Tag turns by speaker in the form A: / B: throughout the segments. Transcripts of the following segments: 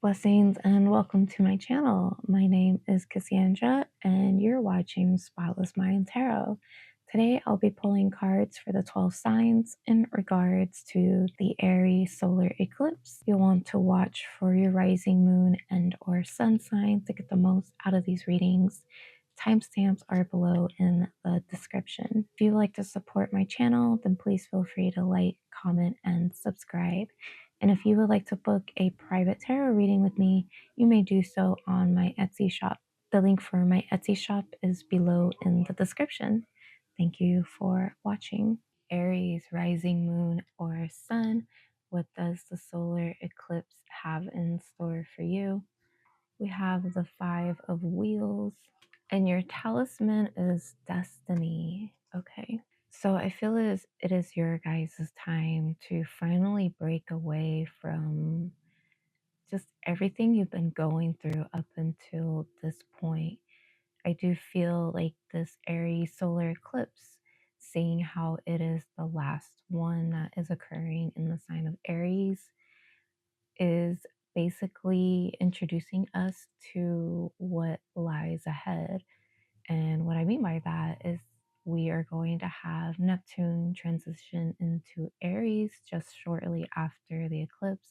A: Blessings and welcome to my channel. My name is Cassandra and you're watching Spotless Mind Tarot. Today I'll be pulling cards for the 12 signs in regards to the Aries solar eclipse. You'll want to watch for your rising moon and or sun sign to get the most out of these readings. Timestamps are below in the description. If you would like to support my channel, then please feel free to like, comment, and subscribe. And if you would like to book a private tarot reading with me, you may do so on my Etsy shop. The link for my Etsy shop is below in the description. Thank you for watching. Aries, rising moon, or sun, what does the solar eclipse have in store for you? We have the Five of Wheels, and your talisman is destiny. Okay. So I feel it is your guys' time to finally break away from just everything you've been going through up until this point. I do feel like this Aries solar eclipse, seeing how it is the last one that is occurring in the sign of Aries, is basically introducing us to what lies ahead. And what I mean by that is we are going to have Neptune transition into Aries just shortly after the eclipse.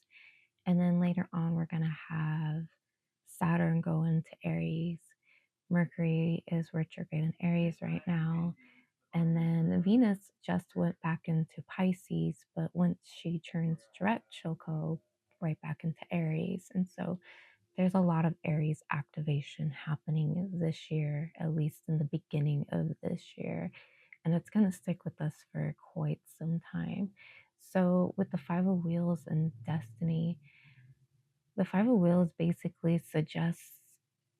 A: And then later on, we're going to have Saturn go into Aries. Mercury is retrograde in Aries right now. And then Venus just went back into Pisces, but once she turns direct, she'll go right back into Aries. And so there's a lot of Aries activation happening this year, at least in the beginning of this year. And it's going to stick with us for quite some time. So, with the Five of Wheels and Destiny, the Five of Wheels basically suggests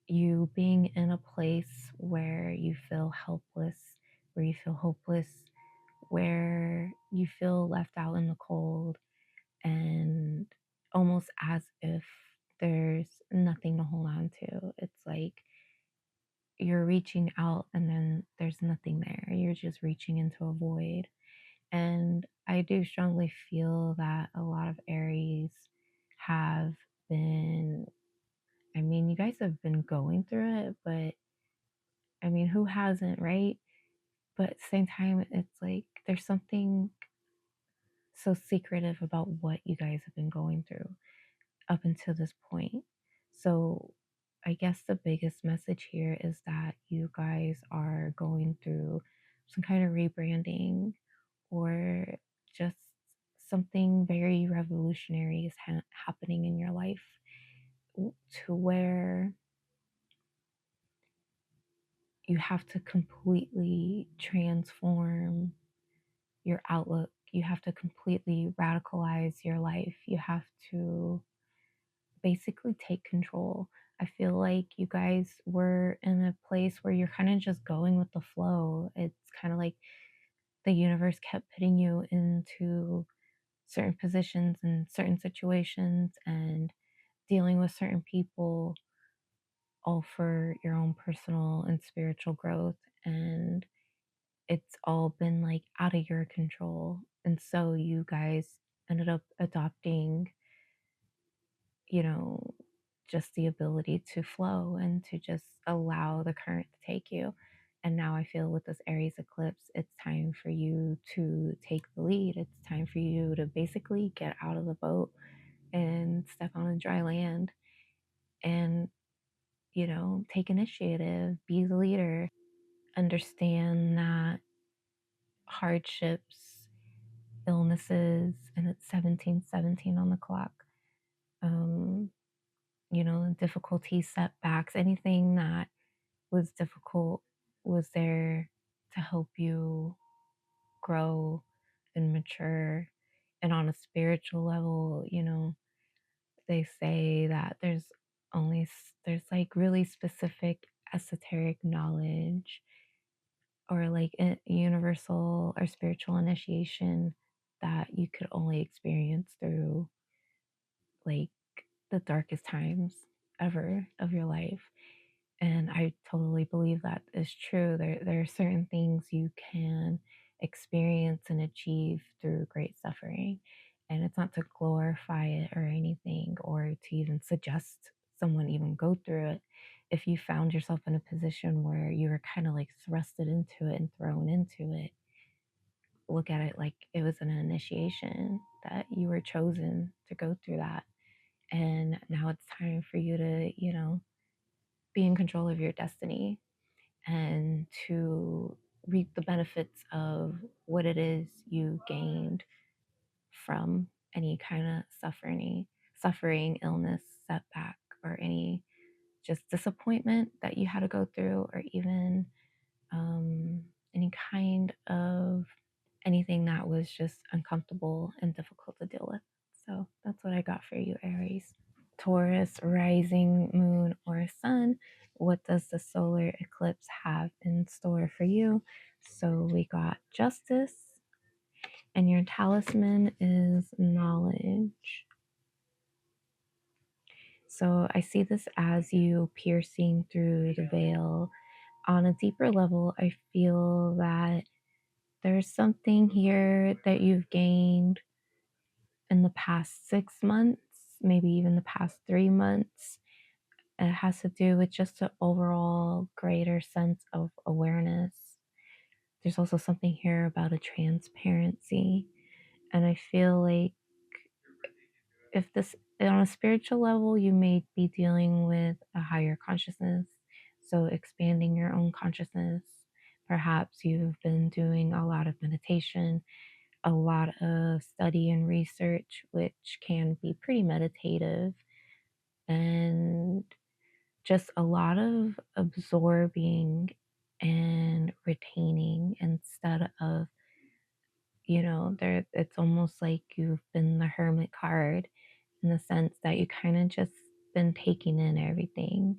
A: you being in a place where you feel helpless, where you feel hopeless, where you feel left out in the cold, and almost as if there's nothing to hold on to. It's like you're reaching out and then there's nothing there. You're just reaching into a void. And I do strongly feel that a lot of Aries have been, I mean, you guys have been going through it, but I mean, who hasn't, right? But at the same time, it's like there's something so secretive about what you guys have been going through up until this point. So I guess the biggest message here is that you guys are going through some kind of rebranding or just something very revolutionary is happening in your life to where you have to completely transform your outlook. You have to completely radicalize your life. You have to basically take control. I feel like you guys were in a place where you're kind of just going with the flow. It's kind of like the universe kept putting you into certain positions and certain situations and dealing with certain people, all for your own personal and spiritual growth. And it's all been like out of your control. And so you guys ended up adopting, you know, just the ability to flow and to just allow the current to take you. And now I feel with this Aries eclipse, it's time for you to take the lead. It's time for you to basically get out of the boat and step on a dry land and, you know, take initiative, be the leader, understand that hardships, illnesses, and it's 1717 on the clock. You know, difficulties, setbacks, anything that was difficult was there to help you grow and mature. And on a spiritual level, you know, they say that there's like really specific esoteric knowledge or like a universal or spiritual initiation that you could only experience through like the darkest times ever of your life. And I totally believe that is true. There are certain things you can experience and achieve through great suffering. And it's not to glorify it or anything, or to even suggest someone even go through it. If you found yourself in a position where you were kind of like thrusted into it and thrown into it, look at it like it was an initiation, that you were chosen to go through that. And now it's time for you to, be in control of your destiny and to reap the benefits of what it is you gained from any kind of suffering, illness, setback, or any just disappointment that you had to go through, or even any kind of anything that was just uncomfortable and difficult to deal with. So that's what I got for you, Aries. Taurus, rising, moon, or sun. What does the solar eclipse have in store for you? So we got justice, and your talisman is knowledge. So I see this as you piercing through the veil. On a deeper level, I feel that there's something here that you've gained in the past 6 months, maybe even the past 3 months. It has to do with just an overall greater sense of awareness. There's also something here about a transparency. And I feel like if this, on a spiritual level, you may be dealing with a higher consciousness. So expanding your own consciousness. Perhaps you've been doing a lot of meditation, a lot of study and research, which can be pretty meditative, and just a lot of absorbing and retaining instead of, there, it's almost like you've been the hermit card, in the sense that you kind of just been taking in everything.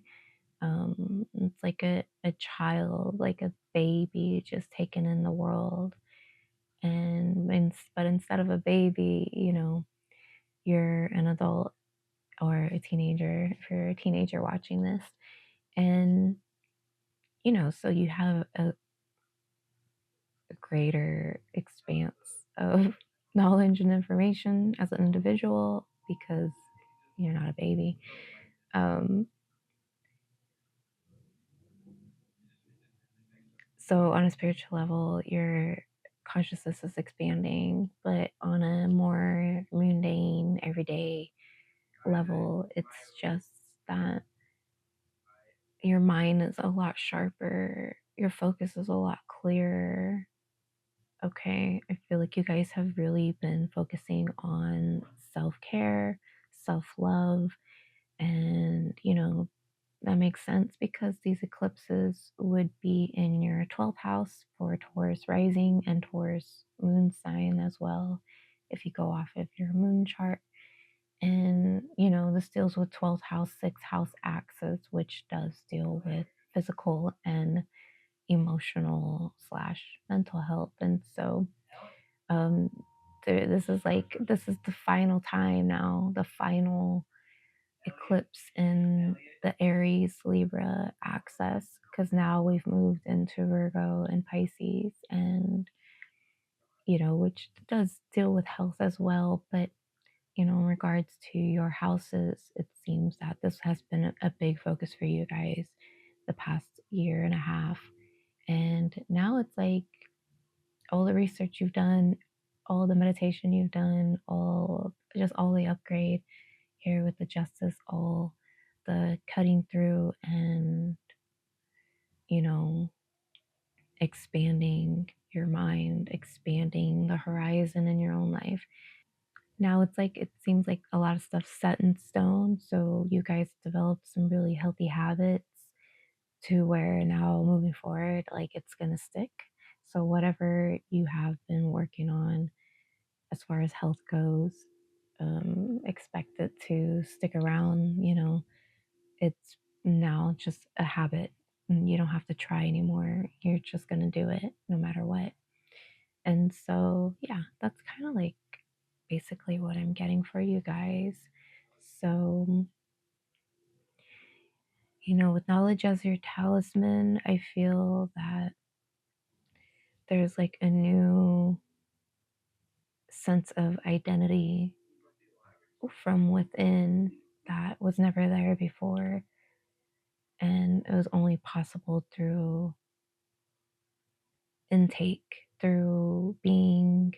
A: It's like a child, like a baby, just taking in the world. But instead of a baby, you're an adult or a teenager, if you're a teenager watching this. And, so you have a greater expanse of knowledge and information as an individual, because you're not a baby. So on a spiritual level, your consciousness is expanding, but on a more mundane, everyday level, it's just that your mind is a lot sharper, your focus is a lot clearer. Okay, I feel like you guys have really been focusing on self-care, self-love, and that makes sense because these eclipses would be in your 12th house for Taurus rising and Taurus moon sign as well, if you go off of your moon chart. And, this deals with 12th house, 6th house axis, which does deal with physical and emotional slash mental health. And so um, this is the final time now, the final eclipse in the Aries Libra axis, because now we've moved into Virgo and Pisces, and which does deal with health as well. But in regards to your houses, it seems that this has been a big focus for you guys the past year and a half. And now it's like all the research you've done, all the meditation you've done, all the upgrade here with the justice, all the cutting through and, you know, expanding your mind, expanding the horizon in your own life. Now it's like, it seems like a lot of stuff set in stone. So you guys developed some really healthy habits to where now moving forward, like it's going to stick. So whatever you have been working on as far as health goes, expect it to stick around. It's now just a habit. And you don't have to try anymore. You're just going to do it no matter what. And so, yeah, that's kind of like basically what I'm getting for you guys. So, with knowledge as your talisman, I feel that there's like a new sense of identity from within that was never there before. And it was only possible through intake, through being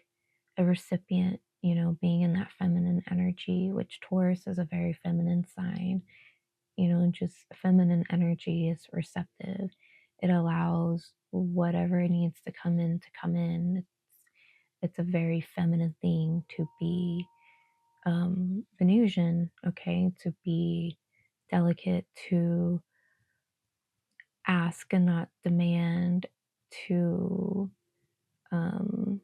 A: a recipient, being in that feminine energy, which Taurus is a very feminine sign. Just feminine energy is receptive. It allows whatever needs to come in to come in. It's a very feminine thing to be Venusian, okay, to be delicate, to ask and not demand, to um,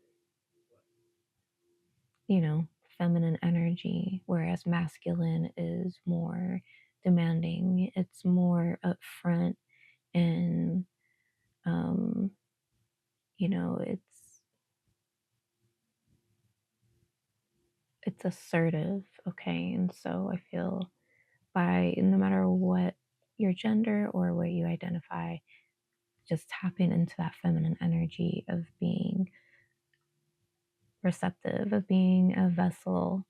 A: feminine energy, whereas masculine is more demanding. It's more upfront and, um, it's assertive, okay? And so I feel by no matter what your gender or what you identify, just tapping into that feminine energy of being receptive, of being a vessel,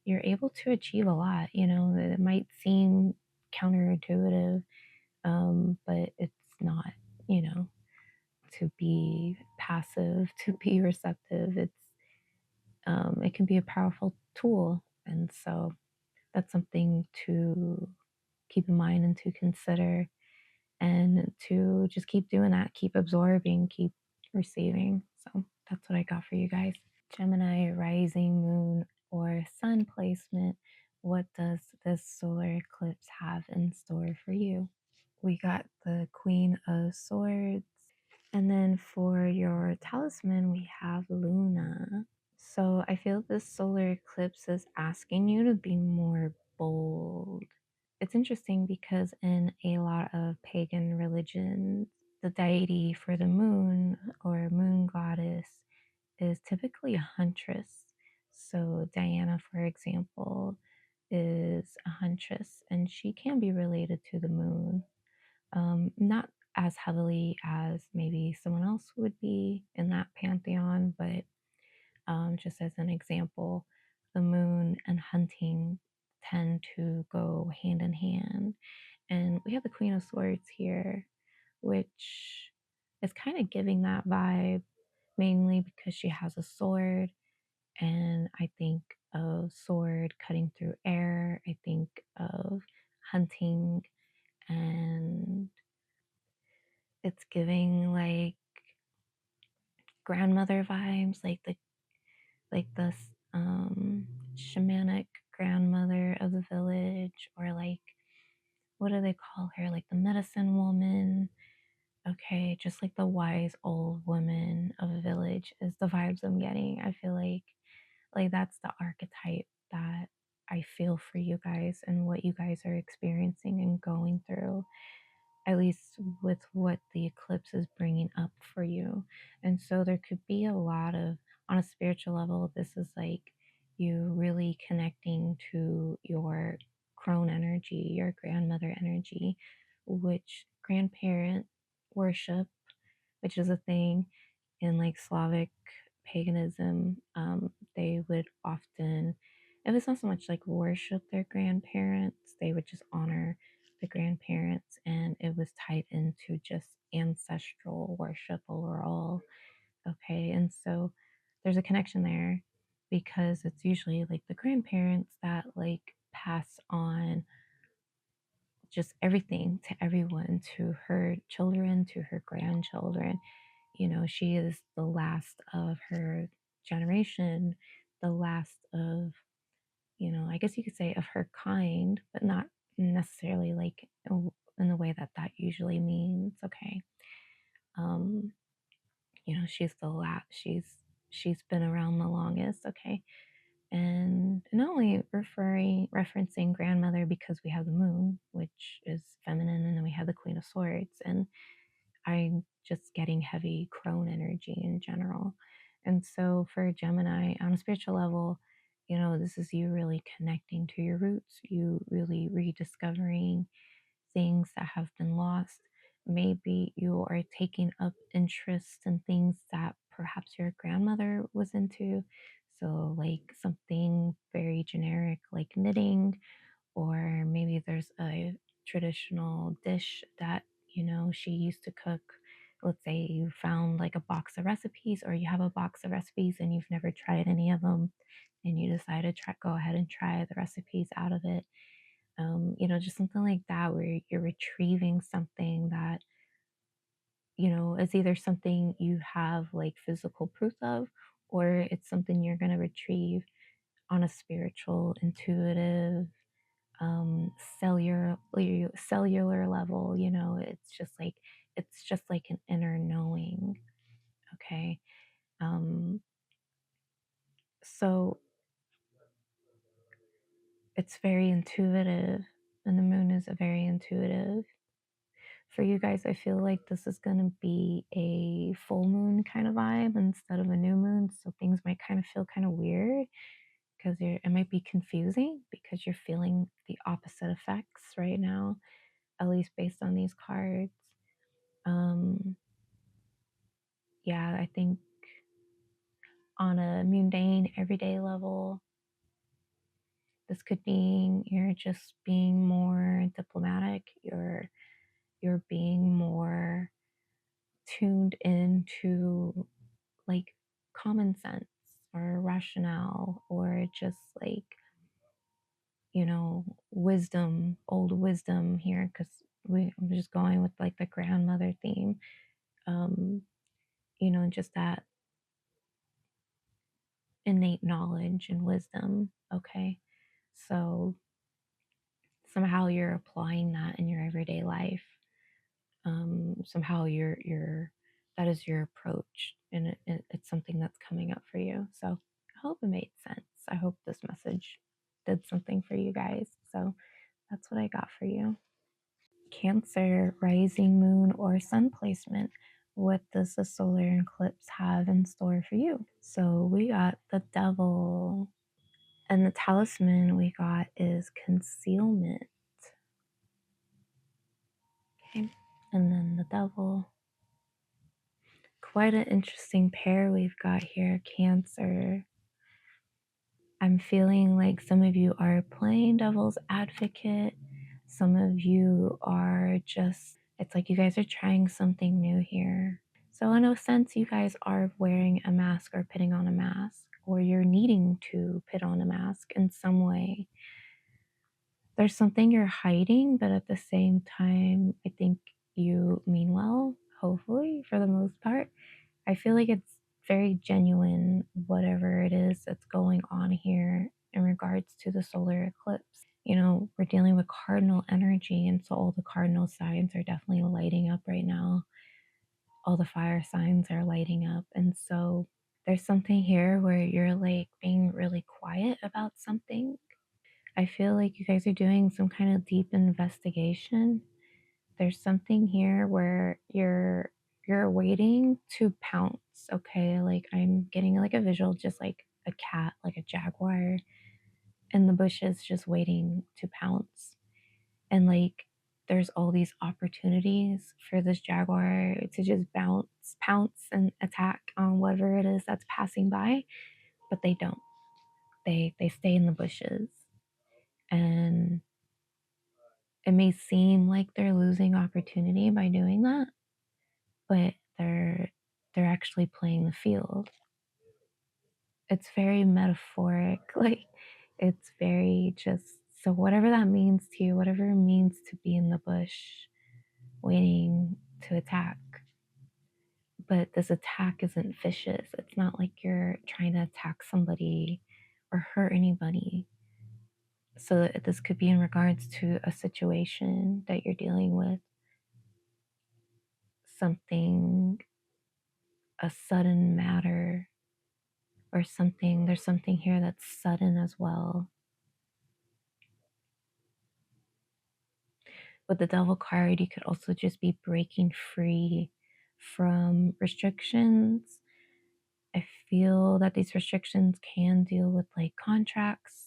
A: you're able to achieve a lot. It might seem counterintuitive, but it's not, you know, to be passive, to be receptive. It can be a powerful tool. And so that's something to keep in mind and to consider, and to just keep doing that, keep absorbing, keep receiving. So that's what I got for you guys. Gemini rising, moon, or sun placement. What does this solar eclipse have in store for you? We got the Queen of Swords. And then for your talisman, we have Luna. So I feel this solar eclipse is asking you to be more bold. It's interesting because in a lot of pagan religions, the deity for the moon or moon goddess is typically a huntress. So Diana, for example, is a huntress, and she can be related to the moon. Not as heavily as maybe someone else would be in that pantheon, but just as an example, the moon and hunting tend to go hand in hand. And we have the Queen of Swords here, which is kind of giving that vibe, mainly because she has a sword. And I think of sword cutting through air. I think of hunting, and it's giving like grandmother vibes, like the shamanic grandmother of the village, or like, what do they call her? Like the medicine woman. Okay, just like the wise old woman of a village is the vibes I'm getting. I feel like that's the archetype that I feel for you guys and what you guys are experiencing and going through, at least with what the eclipse is bringing up for you. And so there could be a lot of, on a spiritual level, this is like you really connecting to your crone energy, your grandmother energy, which grandparent worship, which is a thing in like Slavic paganism. They would often, if it's not so much like worship their grandparents, they would just honor the grandparents, and it was tied into just ancestral worship overall. Okay, and so there's a connection there because it's usually like the grandparents that like pass on just everything to everyone, to her children, to her grandchildren. She is the last of her generation, the last of, I guess you could say of her kind, but not necessarily like in the way that that usually means. Okay. Um, she's the last, she's been around the longest. Okay. And not only referencing grandmother because we have the moon, which is feminine, and then we have the Queen of Swords, and I'm just getting heavy crone energy in general. And so for Gemini, on a spiritual level, this is you really connecting to your roots, you really rediscovering things that have been lost. Maybe you are taking up interest in things that perhaps your grandmother was into. So, like something very generic like knitting, or maybe there's a traditional dish that, you know, she used to cook. Let's say you found like a box of recipes, or you have a box of recipes and you've never tried any of them, and you decide to go ahead and try the recipes out of it. You know, just something like that where you're retrieving something that, you know, is either something you have like physical proof of, or it's something you're going to retrieve on a spiritual, intuitive, um cellular cellular level. You know, it's just like an inner knowing. Okay. So it's very intuitive, and the moon is a very intuitive. For you guys, I feel like this is going to be a full moon kind of vibe instead of a new moon, so things might kind of feel kind of weird, because it might be confusing because you're feeling the opposite effects right now, at least based on these cards. um yeah, I think on a mundane everyday level, this could mean you're just being more diplomatic, you're being more tuned into like common sense or rationale, or just like, you know, wisdom, old wisdom here, because I'm just going with like the grandmother theme. um you know, just that innate knowledge and wisdom. Okay. So somehow you're applying that in your everyday life. Somehow you're that is your approach, and it's something that's coming up for you. So I hope it made sense. I hope this message did something for you guys. So that's what I got for you. Cancer, rising moon or sun placement. What does the solar eclipse have in store for you? So we got the devil, and the talisman we got is concealment. Okay. And then the devil. Quite an interesting pair we've got here, Cancer. I'm feeling like some of you are playing devil's advocate. Some of you are just, it's like you guys are trying something new here. So, in a sense, you guys are wearing a mask or putting on a mask, or you're needing to put on a mask in some way. There's something you're hiding, but at the same time, I think you mean well, hopefully, for the most part. I feel like it's very genuine, whatever it is that's going on here in regards to the solar eclipse. You know, we're dealing with cardinal energy, and so all the cardinal signs are definitely lighting up right now. All the fire signs are lighting up. And so there's something here where you're like being really quiet about something. I feel like you guys are doing some kind of deep investigation. There's something here where you're waiting to pounce. Okay, like I'm getting like a visual, just like a cat, like a jaguar in the bushes, just waiting to pounce. And like there's all these opportunities for this jaguar to just pounce and attack on whatever it is that's passing by, but they don't. They stay in the bushes. And it may seem like they're losing opportunity by doing that, but they're actually playing the field. It's very metaphoric. Like it's very just, so whatever that means to you, whatever it means to be in the bush waiting to attack. But this attack isn't vicious. It's not like you're trying to attack somebody or hurt anybody. So this could be in regards to a situation that you're dealing with, something, a sudden matter, or something. There's something here that's sudden as well. With the devil card, you could also just be breaking free from restrictions. I feel that these restrictions can deal with like contracts,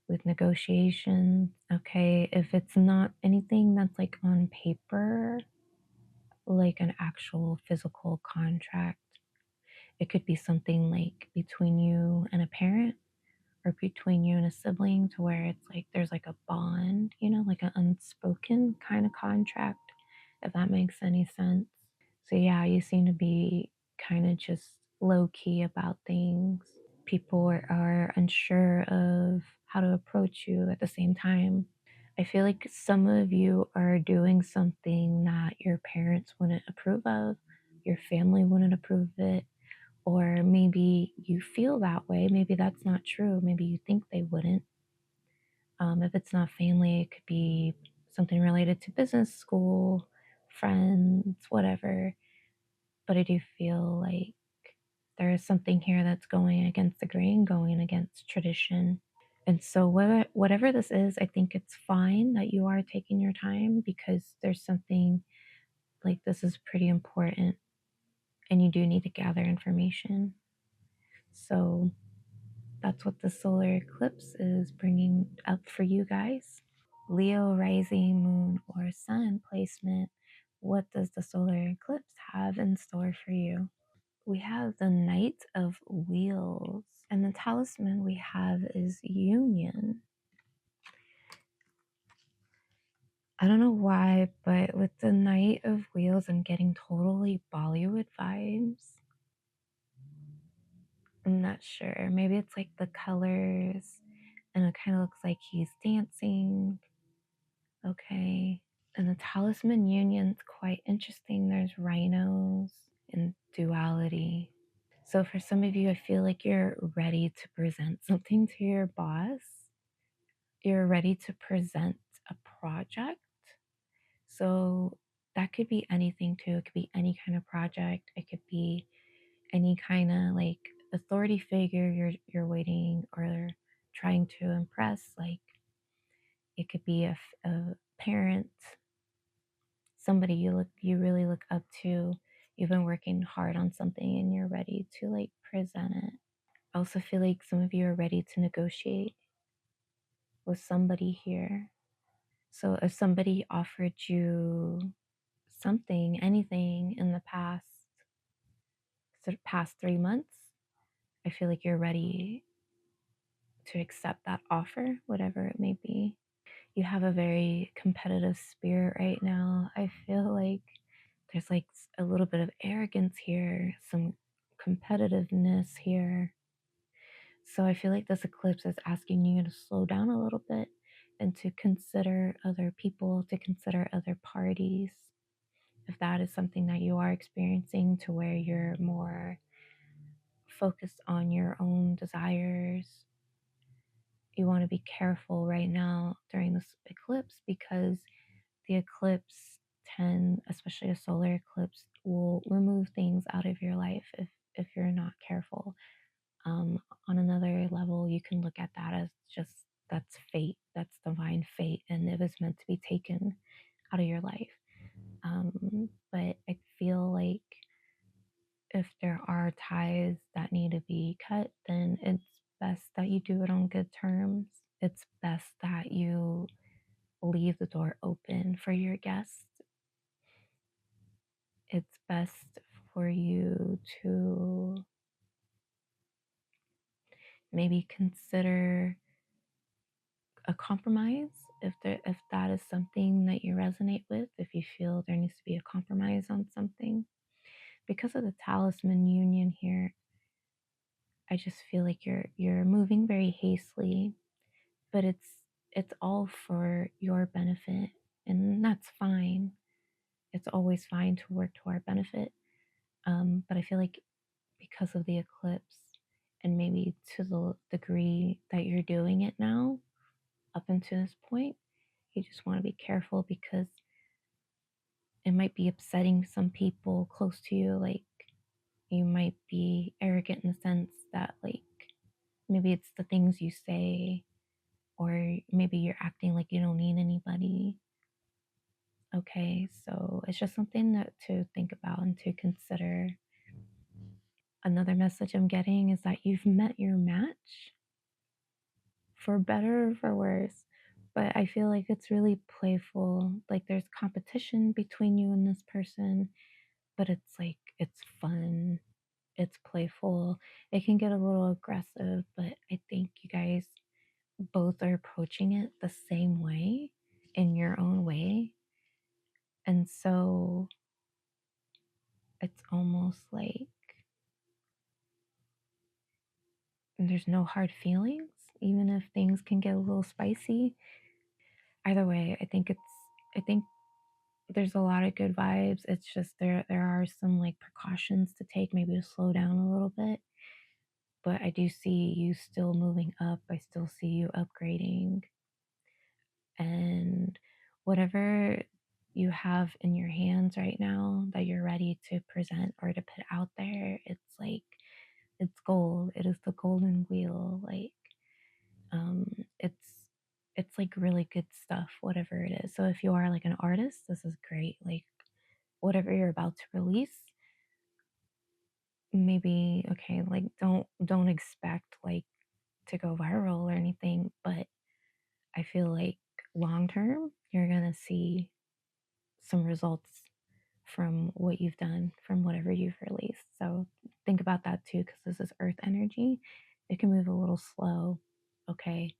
A: with negotiations. Okay, if it's not anything that's like on paper, like an actual physical contract, It could be something like between you and a parent, or between you and a sibling, to where it's like there's like a bond, you know, like an unspoken kind of contract, if that makes any sense. So yeah, you seem to be kind of just low key about things. People are unsure of how to approach you at the same time. I feel like some of you are doing something that your parents wouldn't approve of, your family wouldn't approve of it, or maybe you feel that way. Maybe that's not true. Maybe you think they wouldn't. If it's not family, it could be something related to business, school, friends, whatever. But I do feel like there is something here that's going against the grain, going against tradition. And so, whatever this is, I think it's fine that you are taking your time, because there's something like this is pretty important and you do need to gather information. So, that's what the solar eclipse is bringing up for you guys. Leo, rising, moon, or sun placement. What does the solar eclipse have in store for you? We have the Knight of Wheels, and the talisman we have is Union. I don't know why, but with the Knight of Wheels, I'm getting totally Bollywood vibes. I'm not sure. Maybe it's like the colors, and it kind of looks like he's dancing. Okay. And the talisman union's quite interesting. There's rhinos and duality. So for some of you, I feel like you're ready to present something to your boss. You're ready to present a project. So that could be anything too. It could be any kind of project. It could be any kind of like authority figure you're waiting or trying to impress. Like it could be a parent, somebody you really look up to. You've been working hard on something and you're ready to like present it. I also feel like some of you are ready to negotiate with somebody here. So if somebody offered you something, anything in the past 3 months, I feel like you're ready to accept that offer, whatever it may be. You have a very competitive spirit right now. I feel like there's like a little bit of arrogance here, some competitiveness here. So I feel like this eclipse is asking you to slow down a little bit and to consider other people, to consider other parties. If that is something that you are experiencing, to where you're more focused on your own desires, you want to be careful right now during this eclipse, because the eclipse especially a solar eclipse, will remove things out of your life if you're not careful. On another level, you can look at that as just that's fate, that's divine fate, and it was meant to be taken out of your life. But I feel like if there are ties that need to be cut, then it's best that you do it on good terms. It's best that you leave the door open for your guests. It's best for you to maybe consider a compromise if that is something that you resonate with, if you feel there needs to be a compromise on something. Because of the talisman union here, I just feel like you're moving very hastily, but it's all for your benefit, and that's fine. It's always fine to work to our benefit. But I feel like because of the eclipse, and maybe to the degree that you're doing it now, up until this point, you just want to be careful, because it might be upsetting some people close to you. Like you might be arrogant in the sense that like maybe it's the things you say, or maybe you're acting like you don't need anybody. Okay, so it's just something to think about and to consider. Another message I'm getting is that you've met your match, for better or for worse. But I feel like it's really playful. Like there's competition between you and this person, but it's like it's fun. it's playful. It can get a little aggressive, but I think you guys both are approaching it the same way in your own way. And so it's almost like there's no hard feelings, even if things can get a little spicy. Either way, I think there's a lot of good vibes. It's just there are some like precautions to take, maybe to slow down a little bit. But I do see you still moving up. I still see you upgrading. And whatever you have in your hands right now that you're ready to present or to put out there, it's like it's gold. It is the golden wheel. Like um it's like really good stuff, whatever it is. So if you are like an artist, this is great. Like whatever you're about to release, maybe okay, like don't expect like to go viral or anything, but I feel like long term you're gonna see some results from what you've done, from whatever you've released. So think about that too, because this is earth energy. It can move a little slow, okay?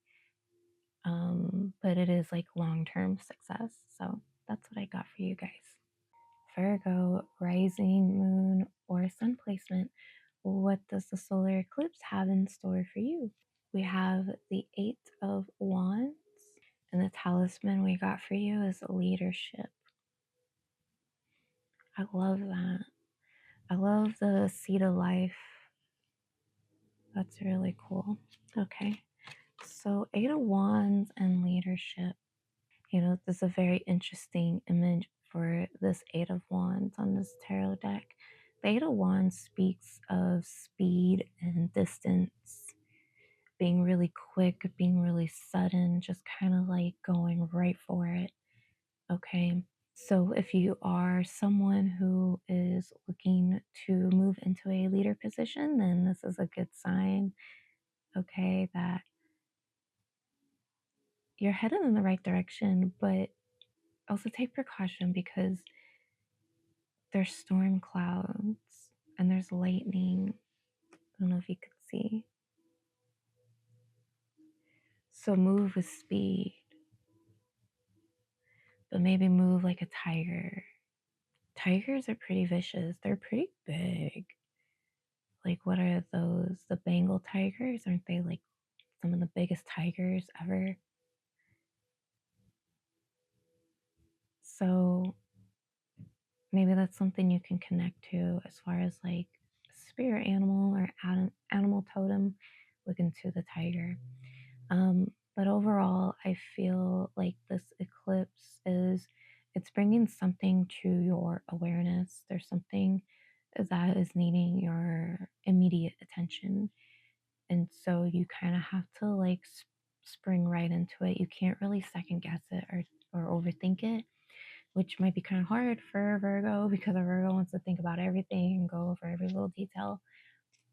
A: But it is like long term success. So that's what I got for you guys. Virgo, rising, moon, or sun placement. What does the solar eclipse have in store for you? We have the Eight of Wands, and the talisman we got for you is leadership. I love that. I love the seed of life. That's really cool. Okay. So, Eight of Wands and leadership. You know, this is a very interesting image for this Eight of Wands on this tarot deck. The Eight of Wands speaks of speed and distance, being really quick, being really sudden, just kind of like going right for it. Okay. So if you are someone who is looking to move into a leader position, then this is a good sign, okay, that you're headed in the right direction, but also take precaution because there's storm clouds and there's lightning. I don't know if you could see. So move with speed, but maybe move like a tiger. Tigers are pretty vicious. They're pretty big. Like, what are those? The Bengal tigers? Aren't they like some of the biggest tigers ever? So maybe that's something you can connect to as far as like spirit animal or animal totem. Look into the tiger. But overall, I feel like this eclipse it's bringing something to your awareness. There's something that is needing your immediate attention. And so you kind of have to like spring right into it. You can't really second guess it or overthink it, which might be kind of hard for a Virgo because a Virgo wants to think about everything and go over every little detail.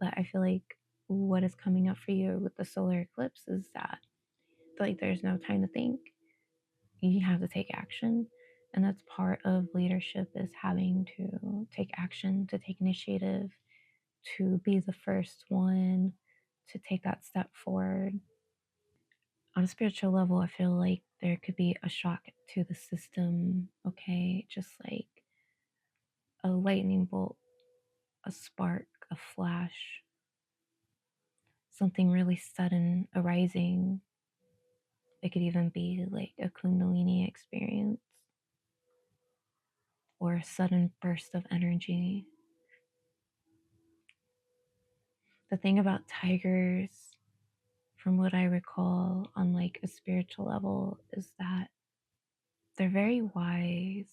A: But I feel like what is coming up for you with the solar eclipse is that like there's no time to think. You have to take action. And that's part of leadership is having to take action, to take initiative, to be the first one to take that step forward. On a spiritual level, I feel like there could be a shock to the system, okay? Just like a lightning bolt, a spark, a flash, something really sudden arising. It could even be like a Kundalini experience or a sudden burst of energy. The thing about tigers, from what I recall on like a spiritual level, is that they're very wise.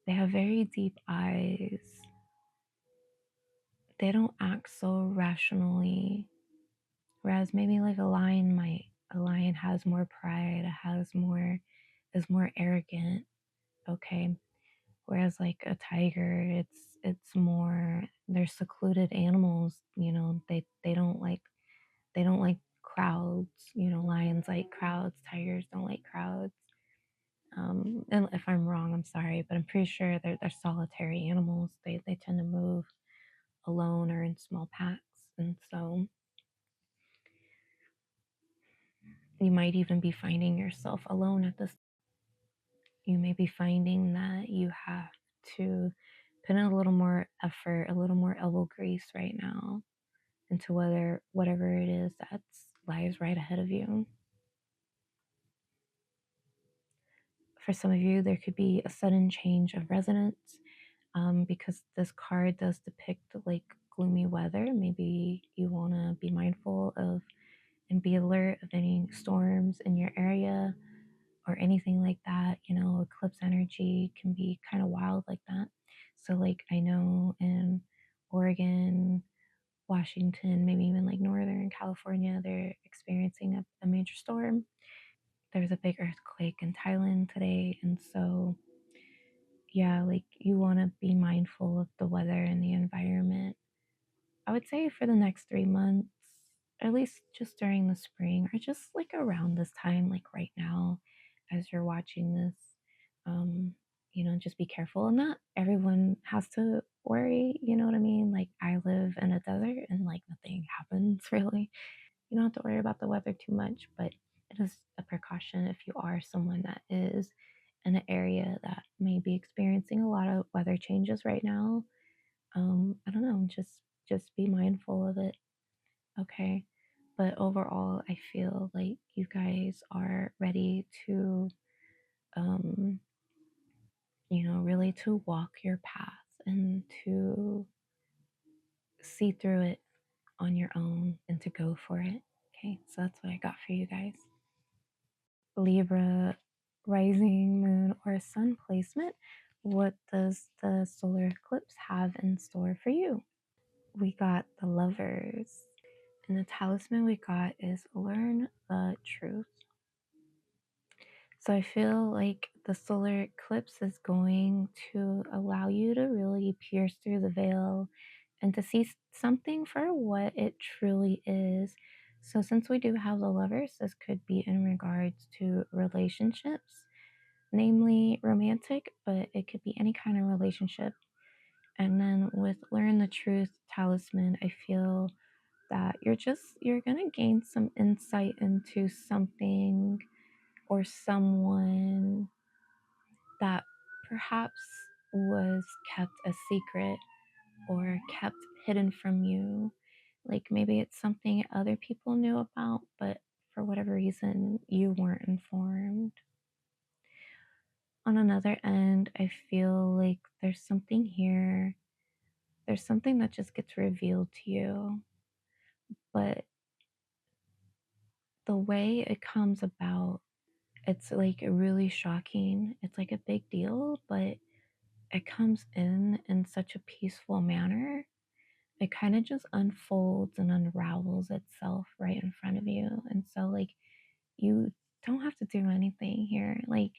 A: They have very deep eyes. They don't act so rationally. Whereas maybe like a lion might. A lion has more pride, is more arrogant. Okay. Whereas like a tiger, it's more they're secluded animals, you know, they don't like crowds, you know, lions like crowds, tigers don't like crowds. And if I'm wrong, I'm sorry, but I'm pretty sure they're solitary animals. They tend to move alone or in small packs. And so you might even be finding yourself alone at this. You may be finding that you have to put in a little more effort, a little more elbow grease right now into whatever it is that lies right ahead of you. For some of you, there could be a sudden change of residence because this card does depict like gloomy weather. Maybe you want to be mindful of and be alert of any storms in your area or anything like that. You know, eclipse energy can be kind of wild like that. So, like, I know in Oregon, Washington, maybe even like Northern California, they're experiencing a major storm. There was a big earthquake in Thailand today. And so, yeah, like you want to be mindful of the weather and the environment. I would say for the next 3 months, at least just during the spring, or just like around this time, like right now, as you're watching this, um, just be careful. And not everyone has to worry, you know what I mean? Like I live in a desert and like nothing happens really. You don't have to worry about the weather too much, but it is a precaution if you are someone that is in an area that may be experiencing a lot of weather changes right now. I don't know, just be mindful of it, okay? But overall, I feel like you guys are ready to, um, really to walk your path and to see through it on your own and to go for it. Okay, so that's what I got for you guys. Libra rising, moon, or sun placement. What does the solar eclipse have in store for you? We got the Lovers. And the talisman we got is learn the truth. So I feel like the solar eclipse is going to allow you to really pierce through the veil and to see something for what it truly is. So since we do have the Lovers, this could be in regards to relationships, namely romantic, but it could be any kind of relationship. And then with learn the truth talisman, I feel that you're going to gain some insight into something or someone that perhaps was kept a secret or kept hidden from you. Like maybe it's something other people knew about, but for whatever reason you weren't informed. On another end, I feel like there's something here. There's something that just gets revealed to you, but the way it comes about, it's like really shocking. It's like a big deal, but it comes in such a peaceful manner. It kind of just unfolds and unravels itself right in front of you. And so, like, you don't have to do anything here. Like,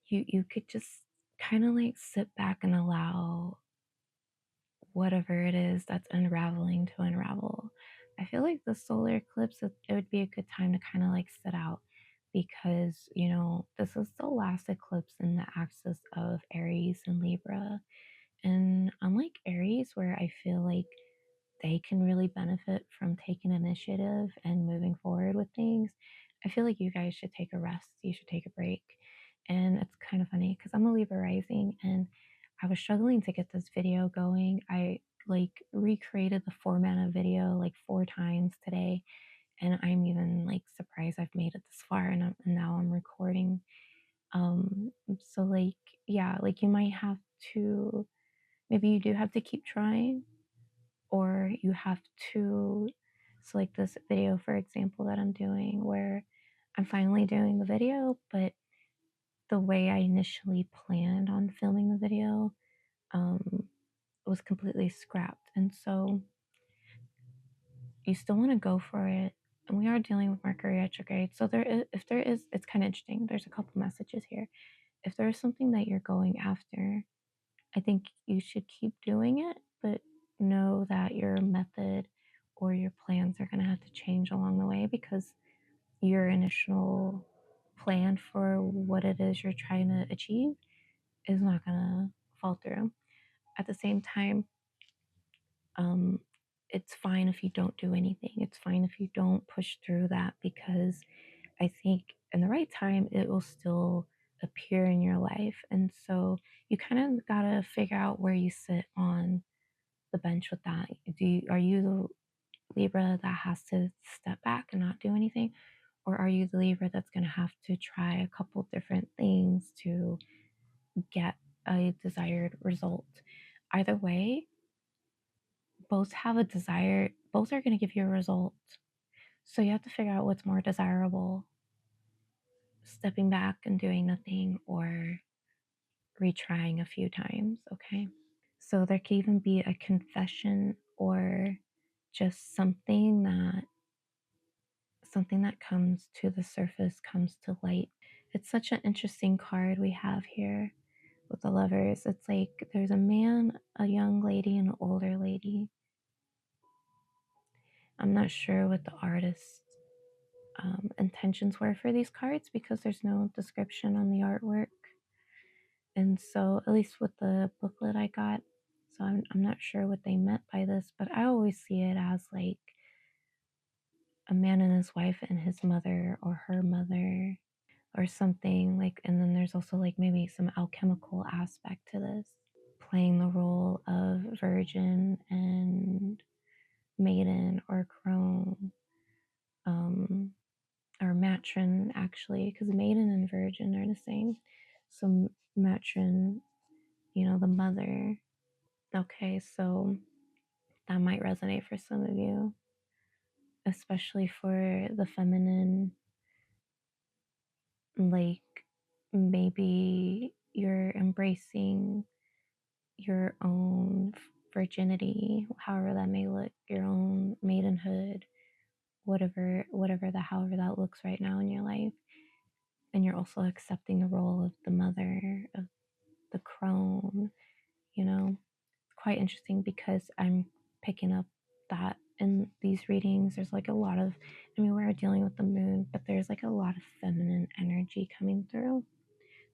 A: you could just kind of like sit back and allow whatever it is that's unraveling to unravel. I feel like the solar eclipse, it would be a good time to kind of like sit out because, this is the last eclipse in the axis of Aries and Libra. And unlike Aries, where I feel like they can really benefit from taking initiative and moving forward with things, I feel like you guys should take a rest. You should take a break. And it's kind of funny because I'm a Libra rising and I was struggling to get this video going. I like recreated the format of video like 4 times today. And I'm even like surprised I've made it this far and now I'm recording. So like, yeah, like you might have to, maybe you do have to keep trying or you have to, so like this video for example that I'm doing where I'm finally doing the video, but the way I initially planned on filming the video was completely scrapped. And so you still want to go for it. And we are dealing with Mercury retrograde. So if there is, it's kind of interesting. There's a couple messages here. If there is something that you're going after, I think you should keep doing it, but know that your method or your plans are going to have to change along the way because your initial plan for what it is you're trying to achieve is not going to fall through. at the same time, it's fine if you don't do anything. It's fine if you don't push through that, because I think in the right time it will still appear in your life. And so you kind of gotta figure out where you sit on the bench with that. Are you the Libra that has to step back and not do anything, or are you the Libra that's gonna have to try a couple different things to get a desired result? Either way, both have a desire, both are going to give you a result. So you have to figure out what's more desirable, stepping back and doing nothing, or retrying a few times. Okay. So there could even be a confession, or just something that comes to the surface, comes to light. It's such an interesting card we have here with the Lovers. It's like there's a man, a young lady, and an older lady. I'm not sure what the artist's intentions were for these cards, because there's no description on the artwork. And so, at least with the booklet I got, so I'm not sure what they meant by this, but I always see it as like a man and his wife and his mother or her mother or something like. And then there's also like maybe some alchemical aspect to this, playing the role of virgin and maiden or crone, or matron, actually, because maiden and virgin are the same. So matron, the mother. Okay, so that might resonate for some of you, especially for the feminine. Like maybe you're embracing your own virginity, however that may look, your own maidenhood, however that looks right now in your life. And you're also accepting the role of the mother, of the crone. It's quite interesting, because I'm picking up that in these readings there's like a lot of, we're dealing with the moon, but there's like a lot of feminine energy coming through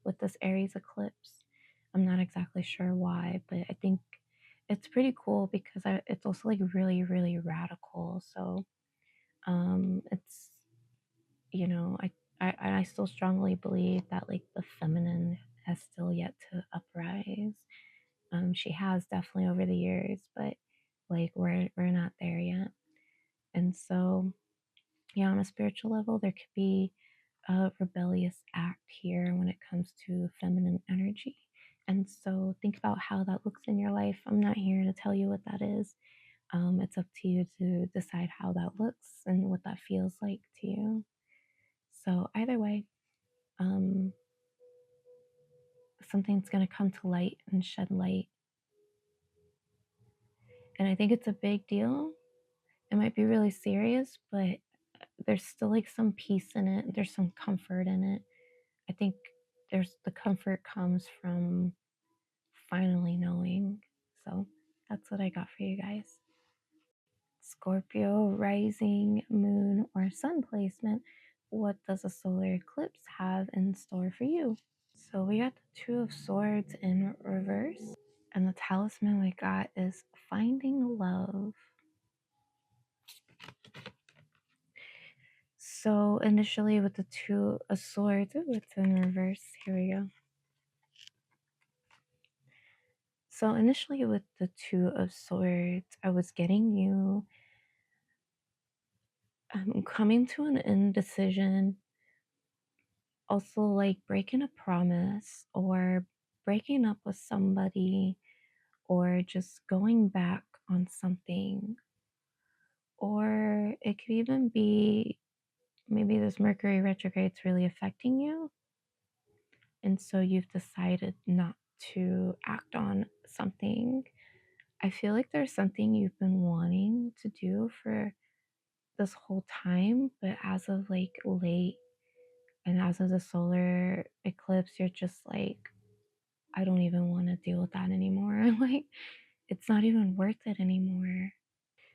A: with this Aries eclipse. I'm not exactly sure why, but I think it's pretty cool, because it's also like really, really radical. So it's, I still strongly believe that like the feminine has still yet to uprise. She has definitely over the years, but like we're not there yet. And so, yeah, on a spiritual level, there could be a rebellious act here when it comes to feminine energy. And so think about how that looks in your life. I'm not here to tell you what that is. It's up to you to decide how that looks and what that feels like to you. So either way, something's going to come to light and shed light. And I think it's a big deal. It might be really serious, but there's still like some peace in it. There's some comfort in it. I think the comfort comes from finally knowing. So that's what I got for you guys. Scorpio, rising, moon, or sun placement. What does a solar eclipse have in store for you? So we got the Two of Swords in reverse, and the talisman we got is finding love. So initially with the Two of Swords, it's in reverse. Here we go. So initially with the Two of Swords, I was getting you coming to an indecision, also like breaking a promise, or breaking up with somebody, or just going back on something. Or it could even be maybe this Mercury retrograde's really affecting you, and so you've decided not to act on something. I feel like there's something you've been wanting to do for this whole time, but as of like late, and as of the solar eclipse, you're just like, I don't even want to deal with that anymore. Like, it's not even worth it anymore.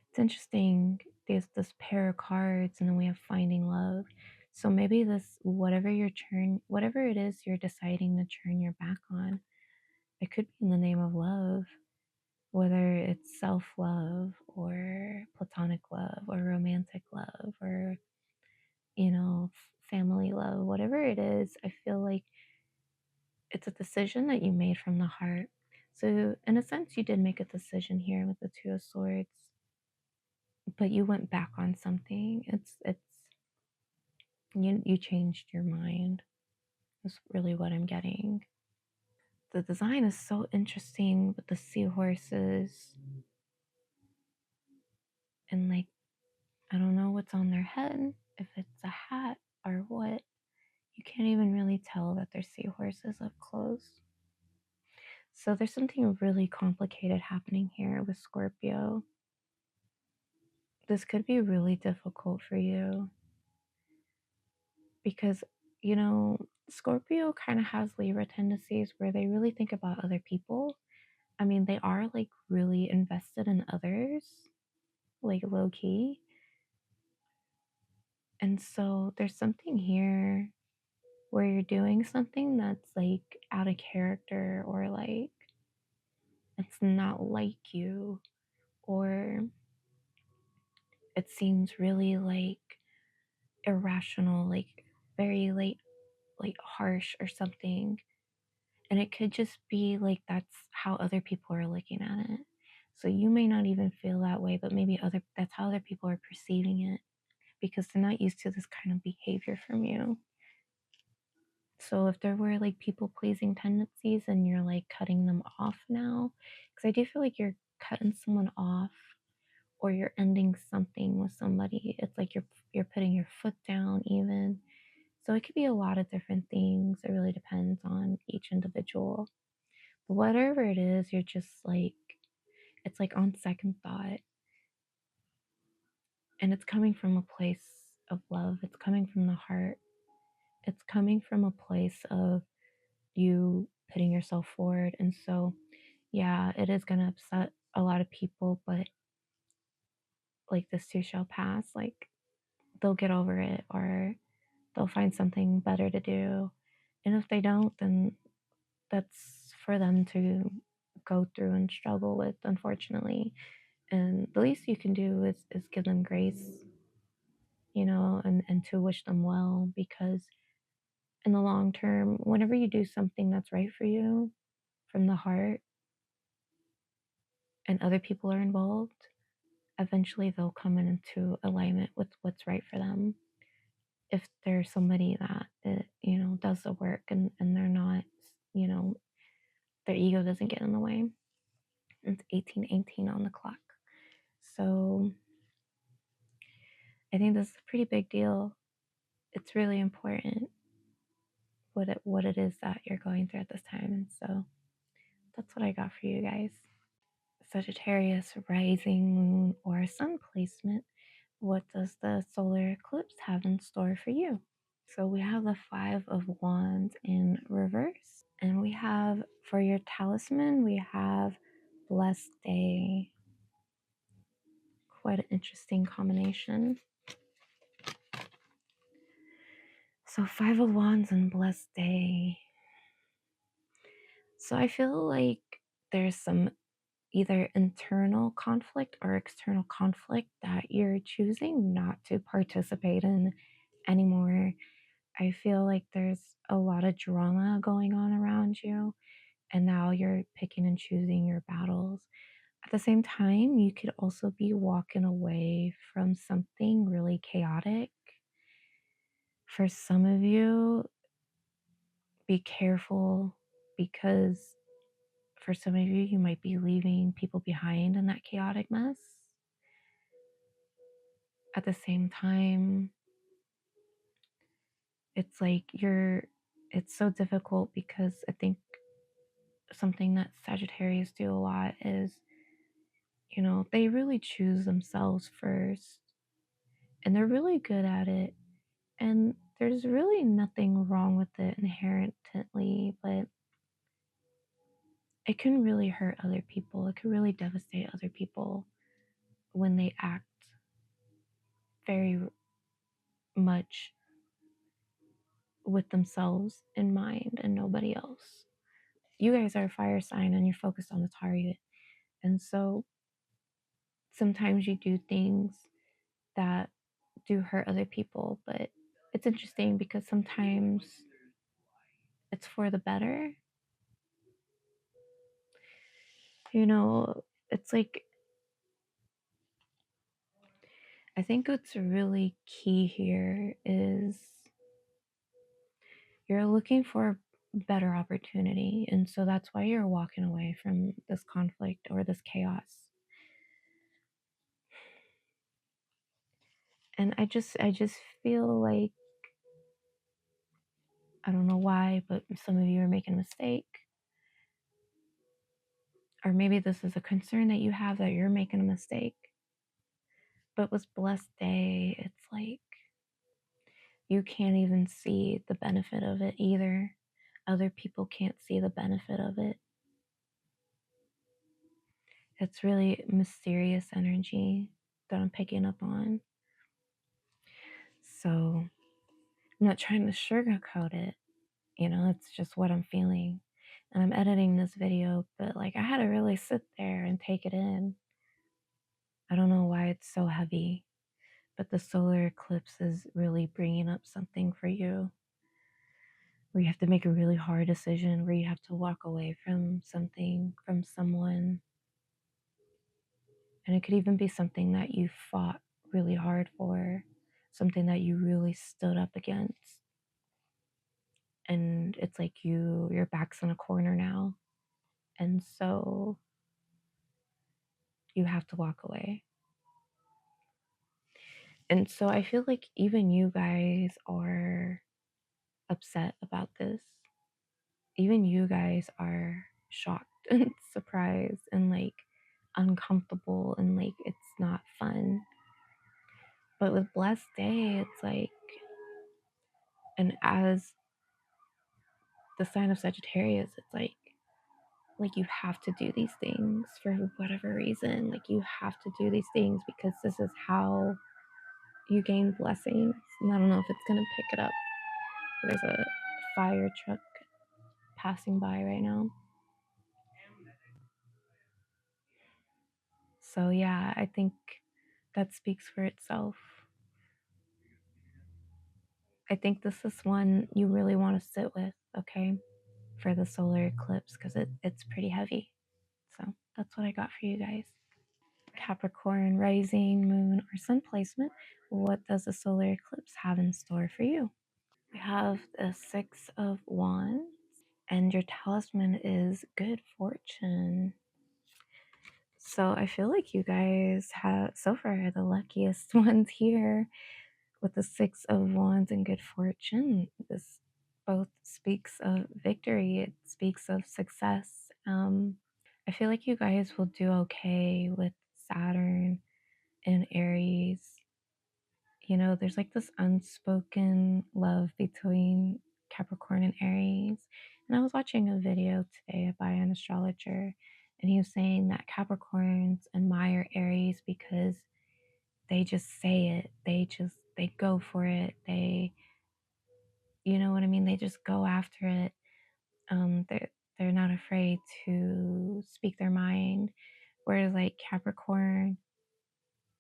A: It's interesting. There's this pair of cards, and then we have finding love. So maybe this, whatever it is you're deciding to turn your back on, it could be in the name of love. whether it's self-love or platonic love or romantic love or, family love, whatever it is, I feel like it's a decision that you made from the heart. So in a sense, you did make a decision here with the Two of Swords, but you went back on something. It's you changed your mind. That's really what I'm getting. The design is so interesting with the seahorses and like I don't know what's on their head, if it's a hat or what. You can't even really tell that they're seahorses up close. So there's something really complicated happening here with Scorpio. This could be really difficult for you because, Scorpio kind of has Libra tendencies where they really think about other people. I mean, they are like really invested in others, like low key. And so there's something here where you're doing something that's like out of character or like it's not like you, or it seems really like irrational, like very like harsh or something. And it could just be like that's how other people are looking at it. So you may not even feel that way, but maybe that's how other people are perceiving it because they're not used to this kind of behavior from you. So if there were like people pleasing tendencies and you're like cutting them off now, because I do feel like you're cutting someone off or you're ending something with somebody. It's like you're putting your foot down even. So it could be a lot of different things. It really depends on each individual. But whatever it is, you're just like it's like on second thought. And it's coming from a place of love. It's coming from the heart. It's coming from a place of you putting yourself forward. And so, yeah, it is going to upset a lot of people, but like this too shall pass. Like they'll get over it or they'll find something better to do. And if they don't, then that's for them to go through and struggle with, unfortunately. And the least you can do is give them grace, and to wish them well because in the long term, whenever you do something that's right for you from the heart and other people are involved, eventually they'll come into alignment with what's right for them. If there's somebody that does the work and they're not, their ego doesn't get in the way. It's 1818 on the clock. So I think this is a pretty big deal. It's really important what it is that you're going through at this time. And so that's what I got for you guys. Sagittarius, rising, moon, or sun placement. What does the solar eclipse have in store for you? So we have the Five of Wands in reverse. And we have, for your talisman, we have Blessed Day. Quite an interesting combination. So Five of Wands and Blessed Day. So I feel like there's some either internal conflict or external conflict that you're choosing not to participate in anymore. I feel like there's a lot of drama going on around you, and now you're picking and choosing your battles. At the same time, you could also be walking away from something really chaotic. For some of you, be careful because for some of you, you might be leaving people behind in that chaotic mess. At the same time, it's like it's so difficult because I think something that Sagittarius do a lot is, they really choose themselves first and they're really good at it. And there's really nothing wrong with it inherently, but it can really hurt other people. It can really devastate other people when they act very much with themselves in mind and nobody else. You guys are a fire sign and you're focused on the target. And so sometimes you do things that do hurt other people, but it's interesting because sometimes it's for the better. You know, it's like, I think what's really key here is you're looking for better opportunity. And so that's why you're walking away from this conflict or this chaos. And I just feel like, I don't know why, but some of you are making a mistake. Or maybe this is a concern that you have, that you're making a mistake. But with blessed day, it's like you can't even see the benefit of it either. Other people can't see the benefit of it. It's really mysterious energy that I'm picking up on. So I'm not trying to sugarcoat it. You know, it's just what I'm feeling. And I'm editing this video, but like I had to really sit there and take it in. I don't know why it's so heavy, but the solar eclipse is really bringing up something for you where you have to make a really hard decision, where you have to walk away from something, from someone. And it could even be something that you fought really hard for, something that you really stood up against. And it's like your back's in a corner now. And so you have to walk away. And so I feel like even you guys are upset about this. Even you guys are shocked and surprised and like uncomfortable and like it's not fun. But with blessed day, it's like, and as the sign of Sagittarius, it's like you have to do these things for whatever reason. Like you have to do these things because this is how you gain blessings. And I don't know if it's gonna pick it up. There's a fire truck passing by right now. So yeah, I think that speaks for itself. I think this is one you really want to sit with, okay, for the solar eclipse, because it's pretty heavy. So that's what I got for you guys. Capricorn, rising, moon, or sun placement. What does the solar eclipse have in store for you? We have the Six of Wands, and your talisman is good fortune. So I feel like you guys have so far the luckiest ones here with the Six of Wands and good fortune. This both speaks of victory, it speaks of success. I feel like you guys will do okay with Saturn and Aries. You know, there's like this unspoken love between Capricorn and Aries. And I was watching a video today by an astrologer, and he was saying that Capricorns admire Aries because they just say it. They go for it. They, you know what I mean? They just go after it. They're not afraid to speak their mind. Whereas like Capricorn,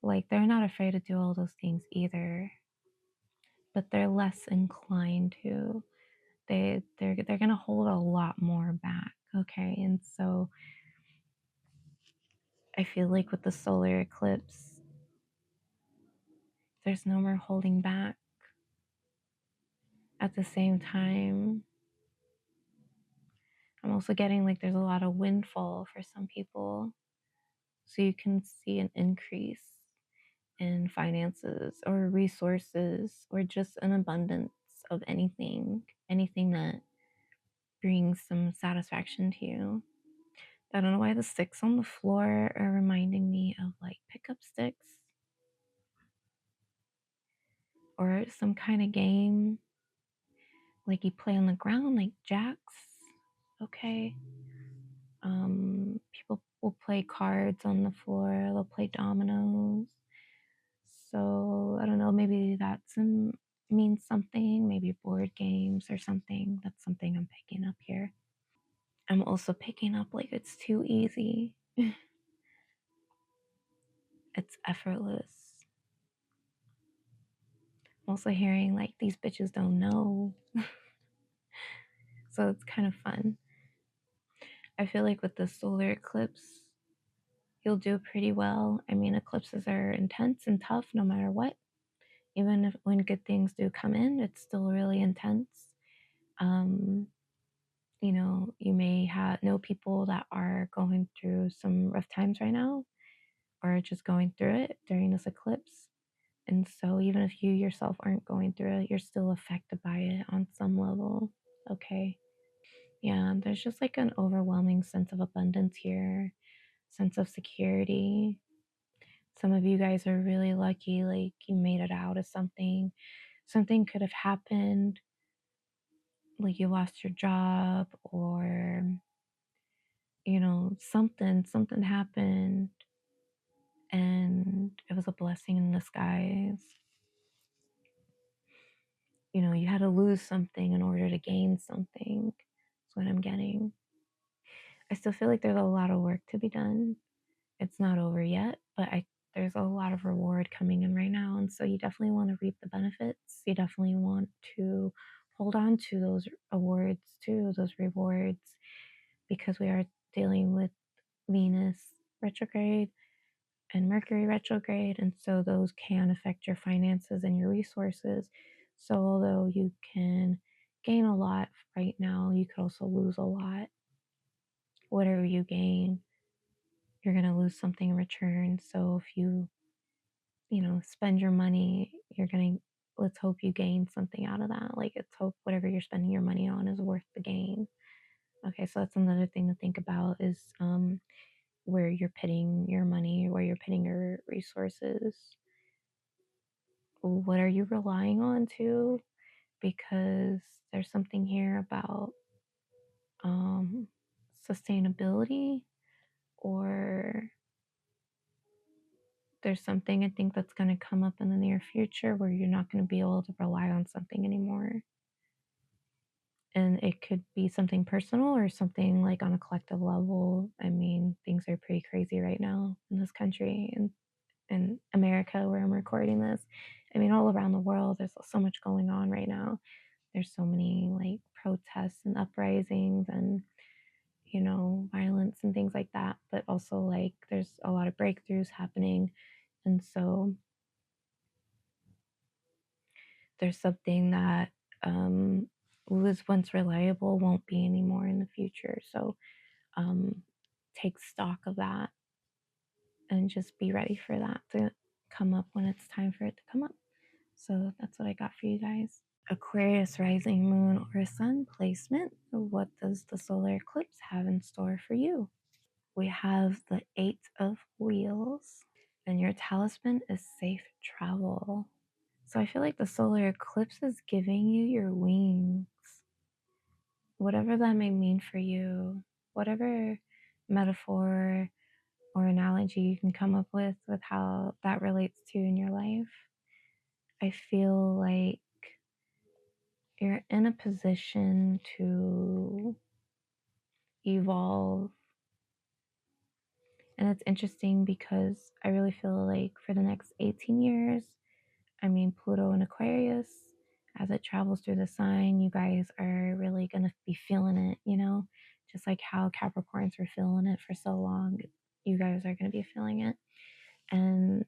A: like they're not afraid to do all those things either, but they're less inclined to. They're gonna hold a lot more back. Okay. And so I feel like with the solar eclipse, there's no more holding back. At the same time, I'm also getting like there's a lot of windfall for some people. So you can see an increase in finances or resources or just an abundance of anything that brings some satisfaction to you. I don't know why the sticks on the floor are reminding me of like pickup sticks or some kind of game like you play on the ground, like jacks. Okay. People will play cards on the floor, they'll play dominoes. So I don't know, maybe that's means something, maybe board games or something. That's something I'm picking up here. I'm also picking up like it's too easy. It's effortless. I'm also hearing like these bitches don't know. So it's kind of fun. I feel like with the solar eclipse, you'll do pretty well. I mean, eclipses are intense and tough no matter what. Even if when good things do come in, it's still really intense. Um, you know, you may know people that are going through some rough times right now or just going through it during this eclipse. And so even if you yourself aren't going through it, you're still affected by it on some level. Okay. Yeah, there's just like an overwhelming sense of abundance here, sense of security. Some of you guys are really lucky, like you made it out of something. Something could have happened, like you lost your job or you know, something happened and it was a blessing in disguise. You know, you had to lose something in order to gain something. That's what I'm getting. I still feel like there's a lot of work to be done. It's not over yet, but there's a lot of reward coming in right now. And so you definitely want to reap the benefits. You definitely want to hold on to those awards too, those rewards, because we are dealing with Venus retrograde and Mercury retrograde. And so those can affect your finances and your resources. So although you can gain a lot right now, you could also lose a lot. Whatever you gain, you're going to lose something in return. So if you know, spend your money, you're going to, let's hope you gain something out of that. Like, let's hope whatever you're spending your money on is worth the gain. Okay, so that's another thing to think about is where you're putting your money, where you're putting your resources. What are you relying on to? Because there's something here about sustainability, or there's something I think that's going to come up in the near future where you're not going to be able to rely on something anymore. And it could be something personal or something like on a collective level. I mean, things are pretty crazy right now in this country and in America where I'm recording this. I mean, all around the world, there's so much going on right now. There's so many like protests and uprisings and, you know, violence and things like that. But also, like, there's a lot of breakthroughs happening. And so there's something that was once reliable won't be anymore in the future. So take stock of that and just be ready for that to come up when it's time for it to come up. So that's what I got for you guys. Aquarius rising moon or sun placement. What does the solar eclipse have in store for you? We have the Eight of Wheels, and your talisman is safe travel. So I feel like the solar eclipse is giving you your wings, whatever that may mean for you, whatever metaphor or analogy you can come up with how that relates to you in your life. I feel like you're in a position to evolve. And it's interesting because I really feel like for the next 18 years, I mean, Pluto and Aquarius, as it travels through the sign, you guys are really going to be feeling it, you know, just like how Capricorns were feeling it for so long. You guys are going to be feeling it. And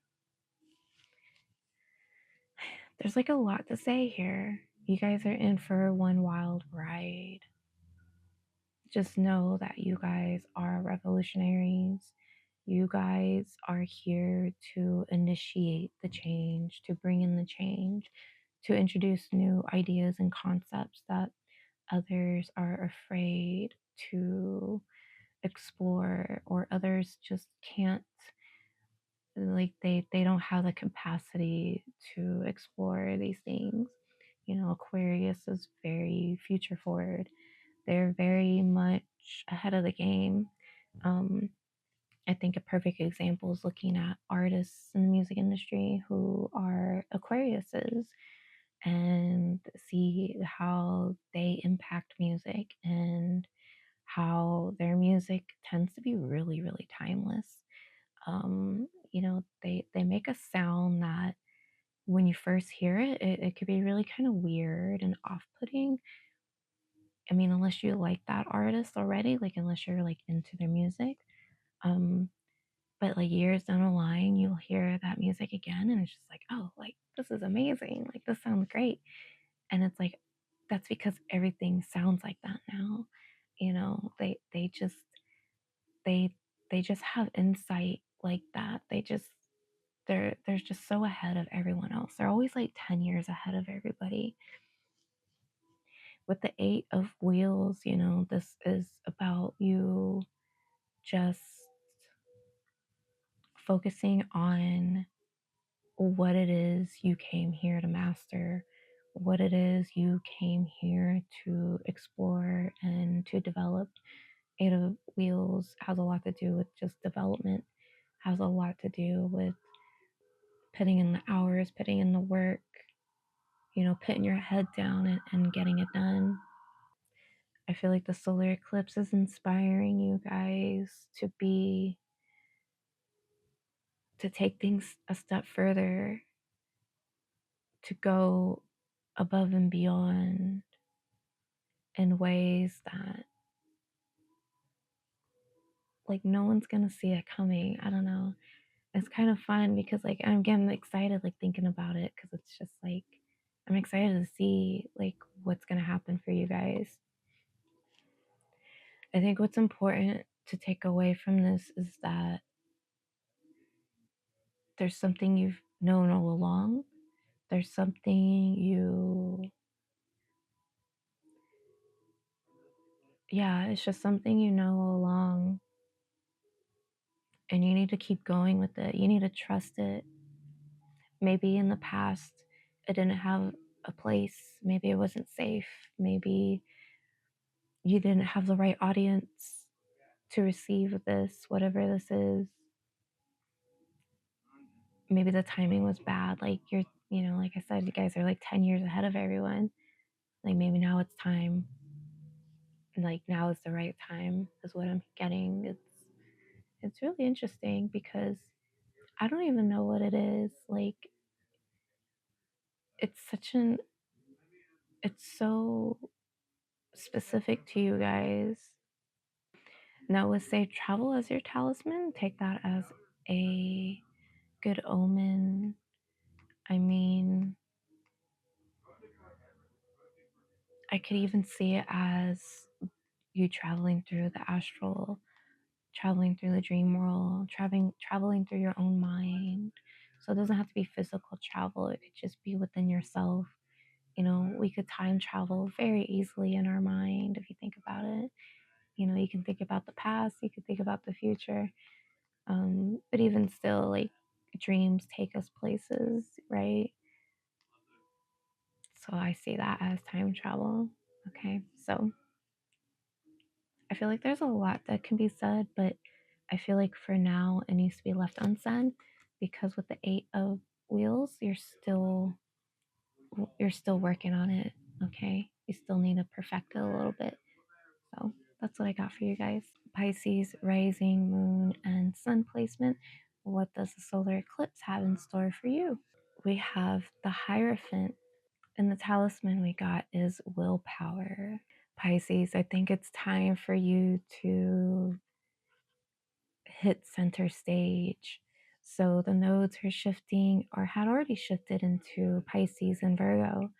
A: there's like a lot to say here. You guys are in for one wild ride. Just know that you guys are revolutionaries. You guys are here to initiate the change, to bring in the change, to introduce new ideas and concepts that others are afraid to explore, or others just can't, like they don't have the capacity to explore these things. You know, Aquarius is very future forward. They're very much ahead of the game. I think a perfect example is looking at artists in the music industry who are Aquariuses and see how they impact music and how their music tends to be really, really timeless. You know, they make a sound that when you first hear it, it could be really kind of weird and off-putting. I mean, unless you like that artist already, like unless you're like into their music. Um, but like years down the line, you'll hear that music again, and it's just like, oh, like this is amazing. Like this sounds great. And it's like that's because everything sounds like that now. You know, they they just have insight like that. They're just so ahead of everyone else. They're always like 10 years ahead of everybody. With the 8 of Wheels, you know, this is about you just focusing on what it is you came here to master, what it is you came here to explore and to develop. 8 of Wheels has a lot to do with just development, has a lot to do with putting in the hours, putting in the work, you know, putting your head down and getting it done. I feel like the solar eclipse is inspiring you guys to take things a step further, to go above and beyond in ways that like no one's gonna see it coming. I don't know. It's kind of fun because like I'm getting excited like thinking about it because it's just like I'm excited to see like what's gonna happen for you guys. I think what's important to take away from this is that there's something you've known all along. There's something yeah, it's just something you know all along, and you need to keep going with it. You need to trust it. Maybe in the past it didn't have a place, maybe it wasn't safe, maybe you didn't have the right audience to receive this, whatever this is. Maybe the timing was bad. Like you're, you know, like I said, you guys are like 10 years ahead of everyone. Like maybe now it's time. Like now is the right time, is what I'm getting. It's really interesting because I don't even know what it is. Like it's such an it's so specific to you guys. Now with safe travel as your talisman, take that as a good omen. I mean, I could even see it as you traveling through the astral, traveling through the dream world, traveling through your own mind. So it doesn't have to be physical travel. It could just be within yourself. You know, we could time travel very easily in our mind if you think about it. You know, you can think about the past, you can think about the future. But even still, like dreams take us places, right? So I see that as time travel. Okay, so I feel like there's a lot that can be said, but I feel like for now it needs to be left unsaid because with the 8 of Wheels, you're still working on it. Okay, you still need to perfect it a little bit. So that's what I got for you guys. Pisces, rising, moon, and sun placement. What does the solar eclipse have in store for you? We have the Hierophant, and the talisman we got is willpower. Pisces, I think it's time for you to hit center stage. So the nodes are shifting or had already shifted into Pisces and Virgo,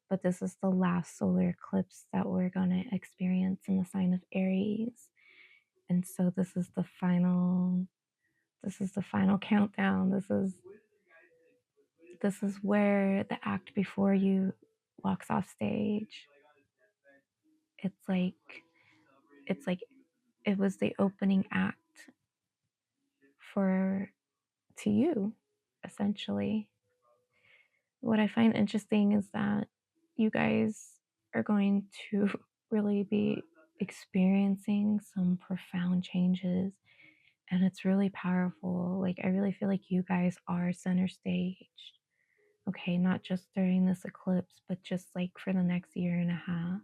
A: but this is the last solar eclipse that we're going to experience in the sign of Aries. And so this is the final countdown. This is where the act before you walks off stage. It's like it's like it was the opening act for to you, essentially. What I find interesting is that you guys are going to really be experiencing some profound changes, and it's really powerful. Like, I really feel like you guys are center stage. Okay, not just during this eclipse, but just like for the next year and a half.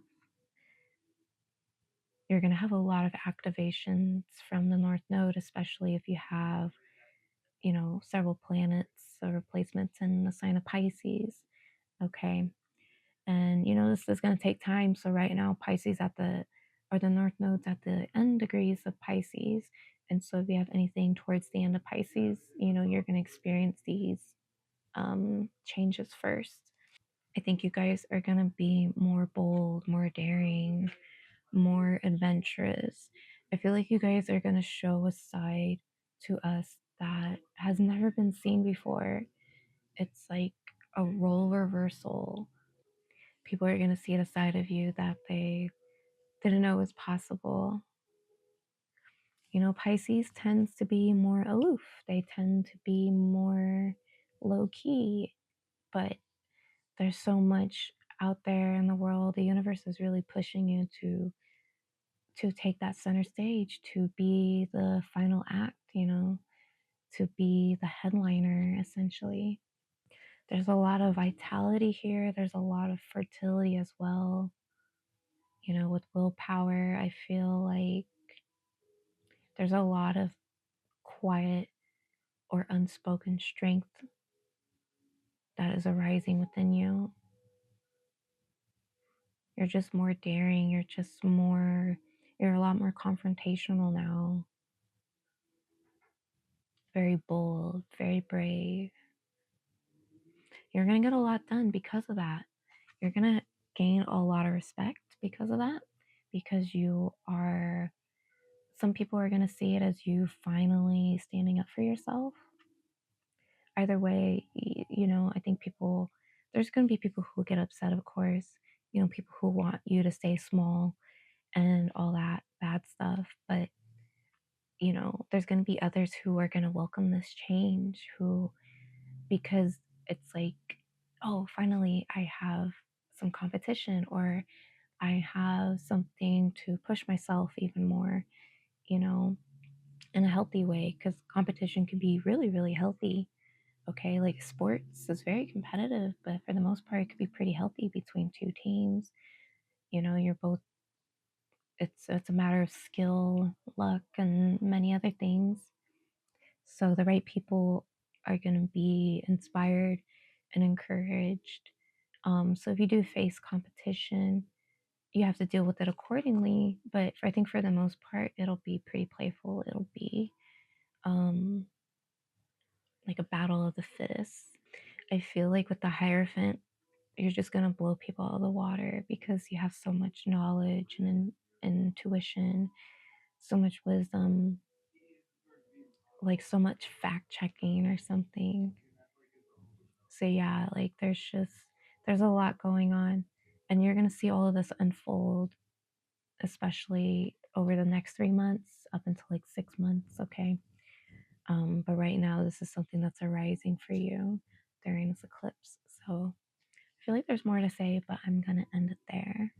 A: You're going to have a lot of activations from the North Node, especially if you have you know, several planets or replacements in the sign of Pisces. Okay. And, you know, this is going to take time. So right now, Pisces or the North Node's at the end degrees of Pisces. And so if you have anything towards the end of Pisces, you know, you're going to experience these changes first. I think you guys are going to be more bold, more daring, more adventurous. I feel like you guys are going to show a side to us that has never been seen before. It's like a role reversal. People are going to see a side of you that they didn't know was possible. You know, Pisces tends to be more aloof, they tend to be more low key, but there's so much out there in the world. The universe is really pushing you to take that center stage, to be the final act, you know, to be the headliner essentially. There's a lot of vitality here, there's a lot of fertility as well. You know, with willpower, I feel like there's a lot of quiet or unspoken strength that is arising within you. You're just more daring, you're a lot more confrontational now. Very bold, very brave. You're going to get a lot done because of that. You're going to gain a lot of respect because of that, because some people are going to see it as you finally standing up for yourself. Either way, you know, I think there's going to be people who get upset, of course, you know, people who want you to stay small and all that bad stuff. But, you know, there's going to be others who are going to welcome this change, because it's like, oh, finally I have some competition, or I have something to push myself even more, you know, in a healthy way, because competition can be really, really healthy. Okay, like sports is very competitive, but for the most part, it could be pretty healthy between two teams. You know, you're both, it's a matter of skill, luck, and many other things. So the right people are going to be inspired and encouraged. So if you do face competition, you have to deal with it accordingly. But I think for the most part, it'll be pretty playful. It'll be um, like a battle of the fittest. I feel like with the Hierophant, you're just going to blow people out of the water because you have so much knowledge and intuition, so much wisdom, like so much fact checking or something. So yeah, like there's a lot going on, and you're going to see all of this unfold, especially over the next 3 months up until like 6 months. Okay. But right now, this is something that's arising for you during this eclipse. So I feel like there's more to say, but I'm going to end it there.